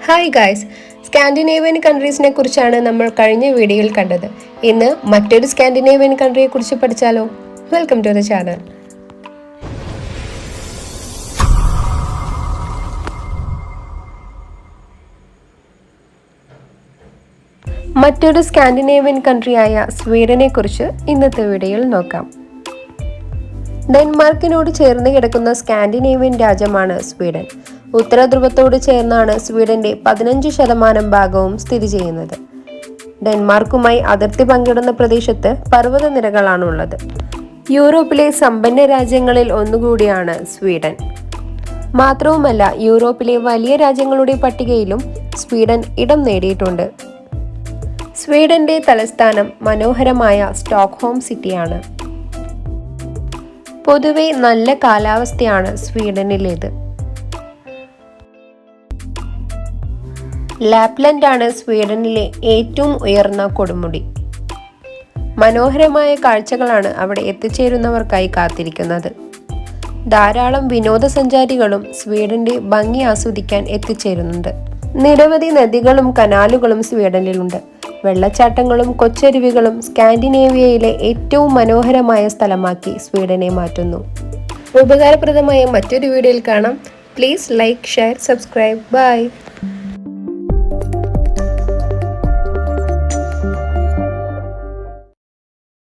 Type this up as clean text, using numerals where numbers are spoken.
Hi guys, Scandinavian കൺട്രീസിനെ കുറിച്ചാണ് നമ്മൾ കഴിഞ്ഞ വീഡിയോയിൽ കണ്ടത്. ഇന്ന് മറ്റൊരു സ്കാൻഡിനേവിയൻ കൺട്രിയെ കുറിച്ച് പഠിച്ചാലോ? Welcome to the channel. മറ്റൊരു സ്കാൻഡിനേവിയൻ കൺട്രിയായ സ്വീഡനെ കുറിച്ച് ഇന്നത്തെ വീഡിയോയിൽ നോക്കാം. ഡെൻമാർക്കിനോട് ചേർന്ന് കിടക്കുന്ന സ്കാൻഡിനേവിയൻ രാജ്യമാണ് സ്വീഡൻ. ഉത്തര ധ്രുവത്തോട് ചേർന്നാണ് സ്വീഡന്റെ 15% ഭാഗവും സ്ഥിതി ചെയ്യുന്നത്. ഡെൻമാർക്കുമായി അതിർത്തി പങ്കിടുന്ന പ്രദേശത്ത് പർവ്വതനിരകളാണുള്ളത്. യൂറോപ്പിലെ സമ്പന്ന രാജ്യങ്ങളിൽ ഒന്നുകൂടിയാണ് സ്വീഡൻ. മാത്രവുമല്ല, യൂറോപ്പിലെ വലിയ രാജ്യങ്ങളുടെ പട്ടികയിലും സ്വീഡൻ ഇടം നേടിയിട്ടുണ്ട്. സ്വീഡന്റെ തലസ്ഥാനം മനോഹരമായ സ്റ്റോക്ക്ഹോം സിറ്റിയാണ്. പൊതുവെ നല്ല കാലാവസ്ഥയാണ് സ്വീഡനിലേത്. ലാപ്ലൻഡ് ആണ് സ്വീഡനിലെ ഏറ്റവും ഉയർന്ന കൊടുമുടി. മനോഹരമായ കാഴ്ചകളാണ് അവിടെ എത്തിച്ചേരുന്നവർക്കായി കാത്തിരിക്കുന്നത്. ധാരാളം വിനോദസഞ്ചാരികളും സ്വീഡന്റെ ഭംഗി ആസ്വദിക്കാൻ എത്തിച്ചേരുന്നുണ്ട്. നിരവധി നദികളും കനാലുകളും സ്വീഡനിലുണ്ട്. വെള്ളച്ചാട്ടങ്ങളും കൊച്ചരുവികളും സ്കാൻഡിനേവിയയിലെ ഏറ്റവും മനോഹരമായ സ്ഥലമാക്കി സ്വീഡനെ മാറ്റുന്നു. ഉപകാരപ്രദമായ മറ്റൊരു വീഡിയോയിൽ കാണാം. Please like, share, subscribe. By.